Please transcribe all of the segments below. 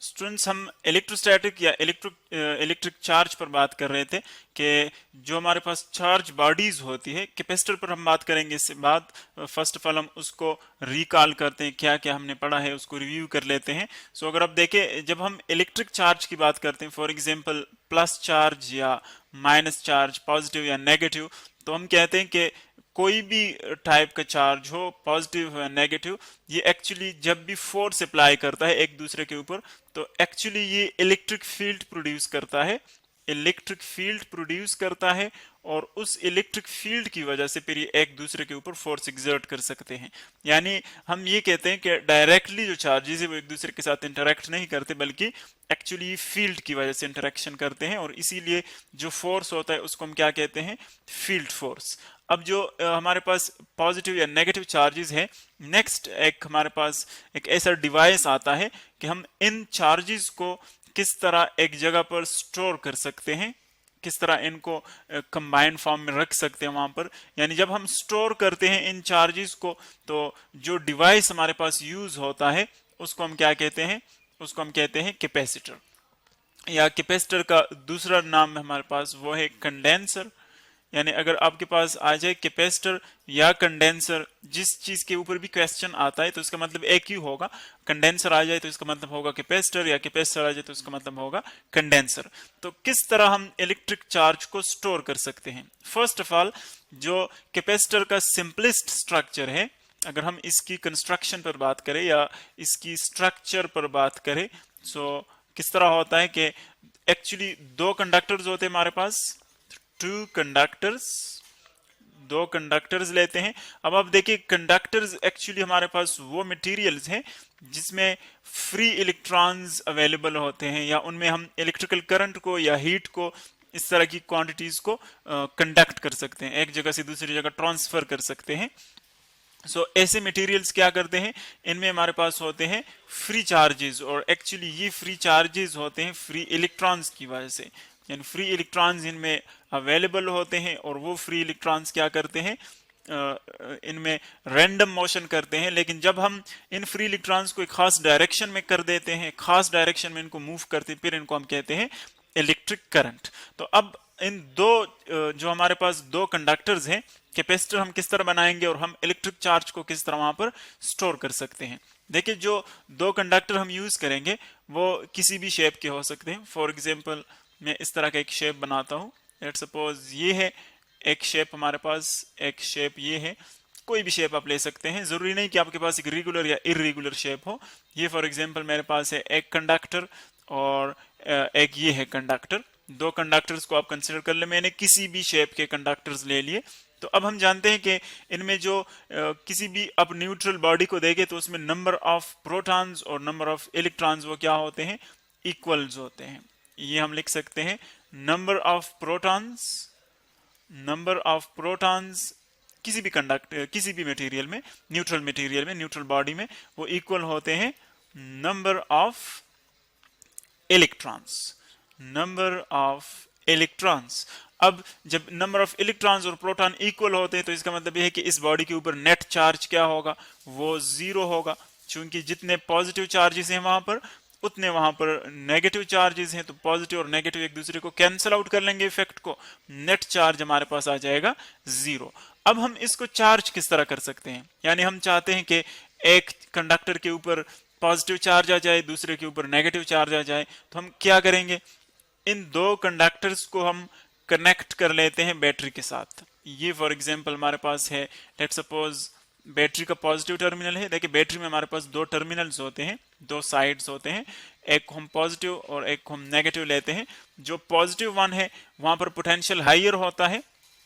Students हम electrostatic या electric charge पर बात कर रहे थे कि जो हमारे पास चार्ज बॉडीज होती है, कैपेसिटर पर हम बात करेंगे इससे बाद। फर्स्ट ऑफ ऑल हम उसको रिकॉल करते हैं, क्या क्या हमने पढ़ा है उसको रिव्यू कर लेते हैं। सो अगर आप देखें, जब हम इलेक्ट्रिक चार्ज की बात करते हैं, फॉर एग्जांपल प्लस चार्ज या माइनस चार्ज, पॉजिटिव या नेगेटिव, तो हम कहते हैं कि कोई भी टाइप का चार्ज हो, पॉजिटिव हो या नेगेटिव, ये एक्चुअली जब भी फोर्स अप्लाई करता है एक दूसरे के ऊपर, तो एक्चुअली ये इलेक्ट्रिक फील्ड प्रोड्यूस करता है, इलेक्ट्रिक फील्ड प्रोड्यूस करता है, और उस इलेक्ट्रिक फील्ड की वजह से फिर ये एक दूसरे के ऊपर फोर्स एग्जर्ट कर सकते हैं। यानी हम ये कहते हैं कि डायरेक्टली जो चार्जेस है वो एक दूसरे के साथ इंटरेक्ट नहीं करते, बल्कि एक्चुअली फील्ड की वजह से इंटरेक्शन करते हैं, और इसीलिए जो फोर्स होता है उसको हम क्या कहते हैं, फील्ड फोर्स। अब जो हमारे पास पॉजिटिव या नेगेटिव चार्जेस है, नेक्स्ट एक हमारे पास एक ऐसा डिवाइस आता है कि हम इन चार्जेस को किस तरह एक जगह पर स्टोर कर सकते हैं, किस तरह इनको कंबाइंड फॉर्म में रख सकते हैं वहां पर। यानी जब हम स्टोर करते हैं इन चार्जेस को, तो जो डिवाइस हमारे पास यूज होता है उसको हम क्या कहते हैं, उसको हम कहते हैं कैपेसिटर। या कैपेसिटर का दूसरा नाम हमारे पास वो है कंडेंसर। यानी अगर आपके पास आ जाए कैपेसिटर या कंडेंसर, जिस चीज के ऊपर भी क्वेश्चन आता है तो इसका मतलब एक ही होगा। कंडेंसर आ जाए तो इसका मतलब होगा कैपेसिटर, या कैपेसिटर आ जाए तो इसका मतलब होगा कंडेंसर। तो किस तरह हम इलेक्ट्रिक चार्ज को स्टोर कर सकते हैं? फर्स्ट ऑफ ऑल, जो कैपेसिटर का सिंपलेस्ट स्ट्रक्चर है, अगर हम इसकी कंस्ट्रक्शन पर बात करें या इसकी स्ट्रक्चर पर बात करें, सो किस तरह होता है कि एक्चुअली दो कंडक्टर्स होते हैं हमारे पास, टू कंडक्टर्स, दो कंडक्टर्स लेते हैं। अब आप देखिए, कंडक्टर्स एक्चुअली हमारे पास वो मटेरियल्स हैं जिसमें फ्री इलेक्ट्रॉन्स अवेलेबल होते हैं, या उनमें हम इलेक्ट्रिकल करंट को या हीट को, इस तरह की क्वांटिटीज को कंडक्ट कर सकते हैं, एक जगह से दूसरी जगह ट्रांसफर कर सकते हैं। सो ऐसे मटेरियल्स क्या करते हैं, इनमें हमारे पास होते हैं फ्री चार्जेस, और एक्चुअली ये फ्री चार्जेस होते हैं फ्री इलेक्ट्रॉन्स की वजह से। यानी फ्री इलेक्ट्रॉन्स इनमें अवेलेबल होते हैं, और वो फ्री इलेक्ट्रॉन्स क्या करते हैं, इनमें रैंडम मोशन करते हैं। लेकिन जब हम इन फ्री इलेक्ट्रॉन्स को एक खास डायरेक्शन में कर देते हैं, खास डायरेक्शन में इनको मूव करते हैं, फिर इनको हम कहते हैं इलेक्ट्रिक करंट। तो अब इन दो जो हमारे पास दो कंडक्टर्स हैं, कैपेसिटर हम किस तरह बनाएंगे और हम इलेक्ट्रिक चार्ज को किस तरह वहां पर स्टोर कर सकते हैं। देखिए, जो दो कंडक्टर हम यूज करेंगे वो किसी भी शेप के हो सकते हैं। फॉर एग्जांपल, मैं इस तरह का एक शेप बनाता हूं। लेट्स सपोज ये है एक शेप हमारे पास, एक शेप ये है। कोई भी शेप आप ले सकते हैं, जरूरी नहीं कि आपके पास एक रेगुलर या इरेगुलर शेप हो। ये फॉर एग्जांपल मेरे पास है एक कंडक्टर और एक ये है कंडक्टर। दो कंडक्टर्स को आप कंसिडर कर ले, मैंने किसी भी शेप के कंडक्टर्स ले लिए। तो अब हम जानते हैं कि इनमें जो किसी भी आप न्यूट्रल बॉडी को देखें तो उसमें नंबर ऑफ प्रोटॉन्स और नंबर ऑफ इलेक्ट्रॉन्स वो क्या होते हैं, इक्वल्स होते हैं। ये हम लिख सकते हैं, नंबर ऑफ प्रोटॉन्स किसी भी किसी भी मटेरियल में, न्यूट्रल बॉडी में, वो इक्वल होते हैं नंबर ऑफ इलेक्ट्रॉन्स। अब जब नंबर ऑफ इलेक्ट्रॉन्स और प्रोटॉन इक्वल होते हैं तो इसका मतलब यह है कि इस बॉडी के ऊपर नेट चार्ज क्या होगा, वो जीरो होगा। क्योंकि जितने पॉजिटिव चार्जेस हैं वहां पर, उतने वहां पर नेगेटिव चार्जेस हैं, तो पॉजिटिव और नेगेटिव एक दूसरे को कैंसिल आउट कर लेंगे इफेक्ट को, नेट चार्ज हमारे पास आ जाएगा जीरो। अब हम इसको चार्ज किस तरह कर सकते हैं? यानी हम चाहते हैं कि एक कंडक्टर के ऊपर पॉजिटिव चार्ज आ जाए, दूसरे के ऊपर नेगेटिव चार्ज आ जाए। तो हम क्या करेंगे, इन दो कंडक्टर्स को हम कनेक्ट कर लेते हैं बैटरी के साथ। ये फॉर एग्जांपल हमारे पास है, लेट्स सपोज बैटरी का पॉजिटिव टर्मिनल है। देखिए, बैटरी में हमारे पास दो टर्मिनल्स होते हैं, दो साइड्स होते हैं, एक हम पॉजिटिव और एक हम नेगेटिव लेते हैं। जो पॉजिटिव वन है वहां पर पोटेंशियल हाइयर होता है,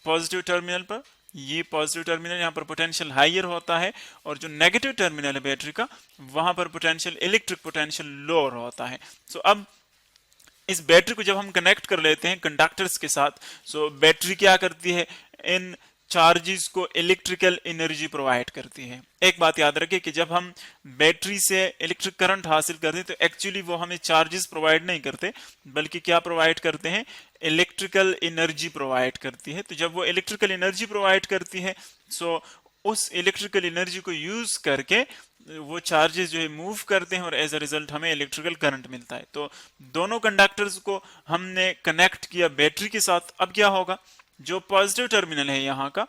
पॉजिटिव टर्मिनल पर, ये पॉजिटिव टर्मिनल यहाँ पर पोटेंशियल हाइयर होता है, और जो नेगेटिव टर्मिनल है बैटरी का, वहां पर पोटेंशियल, इलेक्ट्रिक पोटेंशियल लोअर होता है। सो अब इस बैटरी को जब हम कनेक्ट कर लेते हैं कंडक्टर्स के साथ, सो बैटरी क्या करती है, इन चार्जेस को इलेक्ट्रिकल एनर्जी प्रोवाइड करती है। एक बात याद रखिए कि जब हम बैटरी से इलेक्ट्रिक करंट हासिल करते हैं तो एक्चुअली वो हमें चार्जेस प्रोवाइड नहीं करते, बल्कि क्या प्रोवाइड करते हैं, इलेक्ट्रिकल एनर्जी प्रोवाइड करती है। तो जब वो इलेक्ट्रिकल एनर्जी प्रोवाइड करती है, सो उस इलेक्ट्रिकल एनर्जी को यूज करके वो चार्जेस जो है मूव करते हैं और एज अ रिजल्ट हमें इलेक्ट्रिकल करंट मिलता है। तो दोनों कंडक्टर्स को हमने कनेक्ट किया बैटरी के साथ। अब क्या होगा, जो पॉजिटिव टर्मिनल है यहाँ का,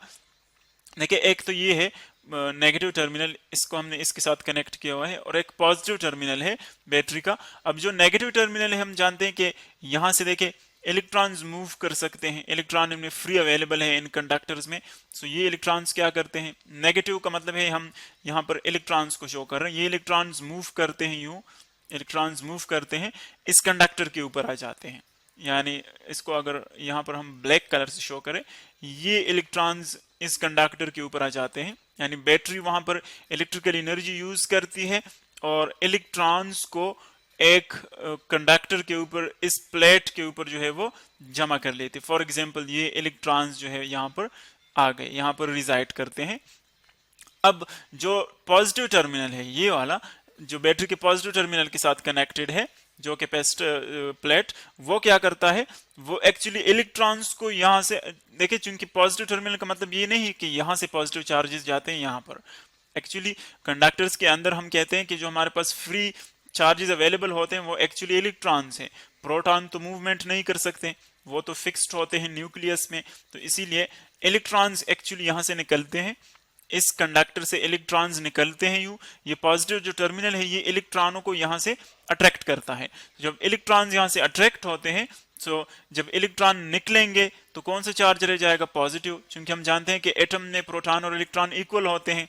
देखिए एक तो ये है नेगेटिव टर्मिनल, इसको हमने इसके साथ कनेक्ट किया हुआ है, और एक पॉजिटिव टर्मिनल है बैटरी का। अब जो नेगेटिव टर्मिनल है हम जानते हैं कि यहाँ से देखें इलेक्ट्रॉन्स मूव कर सकते हैं, इलेक्ट्रॉन इनमें फ्री अवेलेबल है इन कंडक्टर्स में। सो ये इलेक्ट्रॉन्स क्या करते हैं, नेगेटिव का मतलब है हम यहाँ पर इलेक्ट्रॉन्स को शो कर रहे हैं, ये इलेक्ट्रॉन्स मूव करते हैं, यूं इलेक्ट्रॉन्स मूव करते हैं, इस कंडक्टर के ऊपर आ जाते हैं। यानी इसको अगर यहाँ पर हम ब्लैक कलर से शो करें, ये इलेक्ट्रॉन्स इस कंडक्टर के ऊपर आ जाते हैं, यानी बैटरी वहां पर इलेक्ट्रिकल एनर्जी यूज करती है और इलेक्ट्रॉन्स को एक कंडक्टर के ऊपर, इस प्लेट के ऊपर जो है वो जमा कर लेते। फॉर एग्जांपल ये इलेक्ट्रॉन्स जो है यहाँ पर आ गए, यहाँ पर रिजाइड करते हैं। अब जो पॉजिटिव टर्मिनल है ये वाला, जो बैटरी के पॉजिटिव टर्मिनल के साथ कनेक्टेड है, जो कैपेसिटर प्लेट, वो क्या करता है, वो एक्चुअली इलेक्ट्रॉन्स को यहाँ से, देखिए चूंकि पॉजिटिव टर्मिनल का मतलब ये नहीं कि यहाँ से पॉजिटिव चार्जेस जाते हैं यहाँ पर। एक्चुअली कंडक्टर्स के अंदर हम कहते हैं कि जो हमारे पास फ्री चार्जेस अवेलेबल होते हैं वो एक्चुअली इलेक्ट्रॉन्स हैं। प्रोटॉन तो मूवमेंट नहीं कर सकते, वो तो फिक्स्ड होते हैं न्यूक्लियस में, तो इसीलिए इलेक्ट्रॉन्स एक्चुअली यहाँ से निकलते हैं, इस कंडक्टर से इलेक्ट्रॉन्स निकलते हैं यूं। ये पॉजिटिव जो टर्मिनल है ये इलेक्ट्रॉनों को यहाँ से अट्रैक्ट करता है। जब इलेक्ट्रॉन्स यहाँ से अट्रैक्ट होते हैं, सो जब इलेक्ट्रॉन निकलेंगे तो कौन सा चार्ज रह जाएगा, पॉजिटिव, क्योंकि हम जानते हैं कि एटम में प्रोटॉन और इलेक्ट्रॉन इक्वल होते हैं।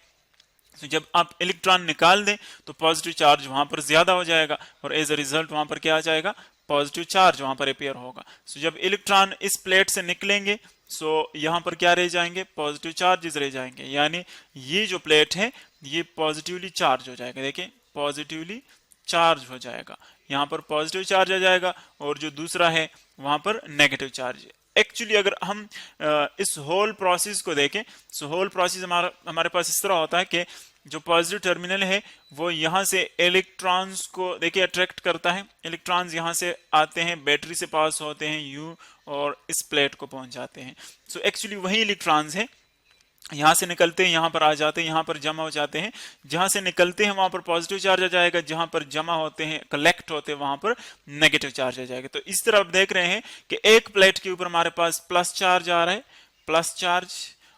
तो जब आप इलेक्ट्रॉन निकाल दें तो पॉजिटिव चार्ज वहां पर ज्यादा हो जाएगा और एज अ रिजल्ट वहां पर क्या आ जाएगा, पॉजिटिव चार्ज वहां पर अपेयर होगा। सो जब इलेक्ट्रॉन इस प्लेट से निकलेंगे, सो यहाँ पर क्या रह जाएंगे, पॉजिटिव चार्जेस रह जाएंगे, यानी ये जो प्लेट है ये पॉजिटिवली चार्ज हो जाएगा। देखिए पॉजिटिवली चार्ज हो जाएगा, यहाँ पर पॉजिटिव चार्ज आ जाएगा, और जो दूसरा है वहां पर नेगेटिव चार्ज। एक्चुअली अगर हम इस होल प्रोसेस को देखें, सो होल प्रोसेस हमारे पास इस तरह होता है कि जो पॉजिटिव टर्मिनल है वो यहाँ से इलेक्ट्रॉन्स को देखिए अट्रैक्ट करता है, इलेक्ट्रॉन्स यहाँ से आते हैं, बैटरी से पास होते हैं यू, और इस प्लेट को पहुंच जाते हैं। सो एक्चुअली वही इलेक्ट्रॉन्स हैं, यहाँ से निकलते हैं, यहाँ पर आ जाते हैं, यहाँ पर जमा हो जाते हैं। जहां से निकलते हैं वहां पर पॉजिटिव चार्ज आ जाएगा, जहां पर जमा होते हैं, कलेक्ट होते हैं, वहां पर नेगेटिव चार्ज आ जाएगा। तो इस तरह आप देख रहे हैं कि एक प्लेट के ऊपर हमारे पास प्लस चार्ज आ रहा है, प्लस चार्ज,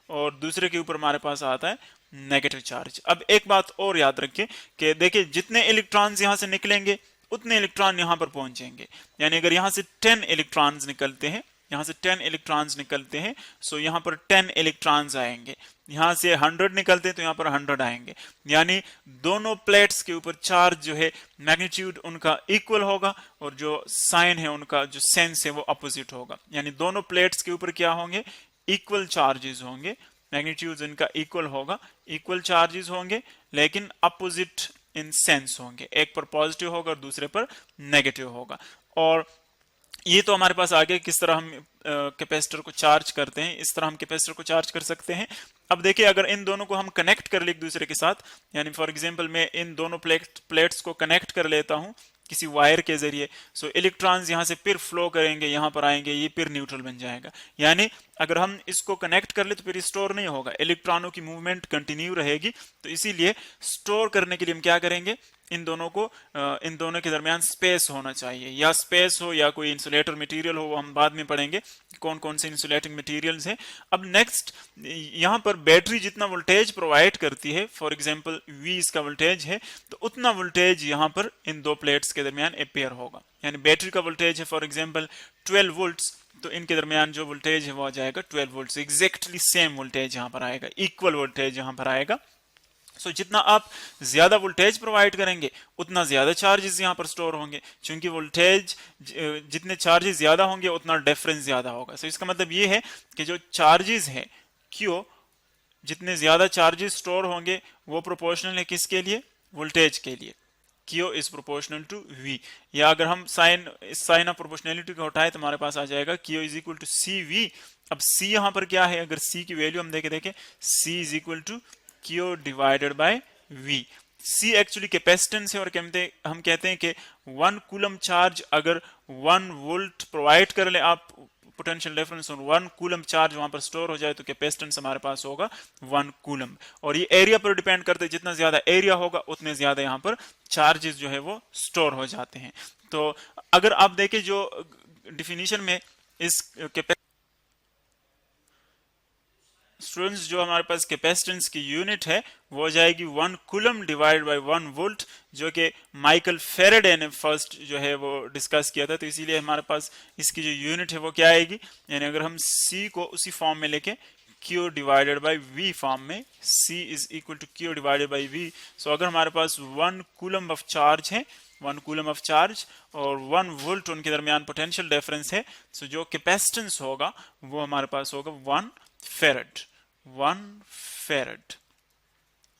और दूसरे के ऊपर हमारे पास आता है नेगेटिव चार्ज। अब एक बात और याद रखिए कि देखिए जितने इलेक्ट्रॉन्स यहाँ से निकलेंगे उतने इलेक्ट्रॉन यहाँ पर पहुंचेंगे। यानी अगर यहाँ से 10 इलेक्ट्रॉन्स निकलते हैं, यहाँ से 10 इलेक्ट्रॉन्स निकलते हैं, सो यहाँ पर 10 इलेक्ट्रॉन्स आएंगे। यहाँ से 100 निकलते हैं तो यहाँ पर 100 आएंगे। यानी दोनों प्लेट्स के ऊपर चार्ज जो है मैग्नीट्यूड उनका इक्वल होगा, और जो साइन है उनका जो सेंस है वो अपोजिट होगा। यानी दोनों प्लेट्स के ऊपर क्या होंगे, इक्वल चार्जेस होंगे, मैग्नीट्यूड इनका इक्वल होगा, इक्वल चार्जेस होंगे, लेकिन अपोजिट इन सेंस होंगे। एक पर पॉजिटिव होगा और दूसरे पर नेगेटिव होगा। और ये तो हमारे पास आगे किस तरह हम कैपेसिटर को चार्ज करते हैं, इस तरह हम कैपेसिटर को चार्ज कर सकते हैं। अब देखिए अगर इन दोनों को हम कनेक्ट कर ले एक दूसरे के साथ, यानी फॉर एग्जांपल मैं इन दोनों प्लेट्स को कनेक्ट कर लेता हूं किसी वायर के जरिए, सो इलेक्ट्रॉन्स यहां से फिर फ्लो करेंगे, यहां पर आएंगे, ये फिर न्यूट्रल बन जाएगा। यानी अगर हम इसको कनेक्ट कर ले तो फिर स्टोर नहीं होगा, इलेक्ट्रॉनों की मूवमेंट कंटिन्यू रहेगी। तो इसीलिए स्टोर करने के लिए हम क्या करेंगे, इन दोनों के दरमियान स्पेस होना चाहिए, या स्पेस हो या कोई इंसुलेटर मटेरियल हो, वो हम बाद में पढ़ेंगे कौन कौन से इंसुलेटिंग मटेरियल्स हैं। अब नेक्स्ट, यहाँ पर बैटरी जितना वोल्टेज प्रोवाइड करती है, फॉर एग्जांपल V इसका वोल्टेज है, तो उतना वोल्टेज यहाँ पर इन दो प्लेट्स के दरमियान अपेयर होगा। यानी बैटरी का वोल्टेज है फॉर एग्जांपल 12 वोल्ट्स, तो इनके दरमियान जो वोल्टेज है वो आ जाएगा 12 वोल्ट्स। एग्जैक्टली सेम वोल्टेज यहाँ पर आएगा, इक्वल वोल्टेज यहाँ पर आएगा। सो जितना आप ज्यादा वोल्टेज प्रोवाइड करेंगे उतना ज्यादा चार्जेस यहाँ पर स्टोर होंगे, क्योंकि वोल्टेज जितने चार्जेस ज्यादा होंगे उतना डिफरेंस ज्यादा होगा। सो इसका मतलब ये है कि जो चार्जेस है Q, जितने ज्यादा चार्जेस स्टोर होंगे वो प्रोपोर्शनल है किसके लिए, वोल्टेज के लिए। Q is proportional to V। या अगर हम साइन ऑफ प्रोपोर्शनलिटी को हटाए तो हमारे पास आ जाएगा Q is equal to CV। अब C यहाँ पर क्या है, अगर C की वैल्यू हम देखें C is equal to Q divided by V। C actually capacitance है, और हम कहते हैं कि 1 कूलम चार्ज अगर 1 वोल्ट प्रोवाइड कर ले आप पोटेंशियल डिफरेंस और 1 कूलम चार्ज वहां पर स्टोर हो जाए तो कैपेसिटेंस हमारे पास होगा 1 कूलम। और ये एरिया पर डिपेंड करते हैं, जितना ज्यादा एरिया होगा उतने ज्यादा यहाँ पर चार्जेस जो है वो स्टोर हो जाते हैं। तो अगर आप देखें जो डिफिनीशन में इस स्टूडेंट्स जो हमारे पास कैपेसिटेंस की यूनिट है वो हो जाएगी 1 कूलम डिवाइड बाय 1 वोल्ट, जो कि माइकल फेरेडे ने फर्स्ट जो है वो डिस्कस किया था। तो इसीलिए हमारे पास इसकी जो यूनिट है वो क्या आएगी, यानी अगर हम C को उसी फॉर्म में लेके Q divided by V form में, C is equal to Q divided by V। So अगर हमारे पास 1 कूलम ऑफ चार्ज है, 1 कूलम ऑफ चार्ज और 1 वोल्ट उनके दरमियान पोटेंशियल डिफरेंस है, सो जो कैपेसिटेंस होगा वो हमारे पास होगा 1 फेरेड। 1 फेरेड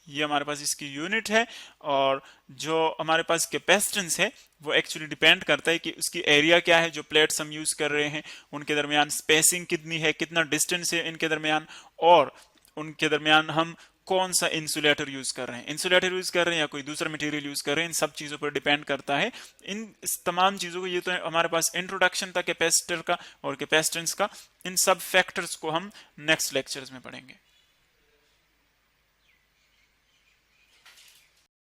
ये हमारे पास इसकी यूनिट है। और जो हमारे पास कैपेसिटेंस है वो एक्चुअली डिपेंड करता है कि उसकी एरिया क्या है, जो प्लेट्स हम यूज कर रहे हैं उनके दरमियान स्पेसिंग कितनी है, कितना डिस्टेंस है इनके दरमियान, और उनके दरमियान हम कौन सा इंसुलेटर यूज कर रहे हैं, इंसुलेटर यूज कर रहे हैं या कोई दूसरा मटेरियल यूज कर रहे हैं, इन सब चीजों पर डिपेंड करता है। इस तमाम चीजों को, ये तो हमारे पास इंट्रोडक्शन था कैपेसिटर का और कैपेसिटेंस का, इन सब फैक्टर्स को हम नेक्स्ट लेक्चर्स में पढ़ेंगे।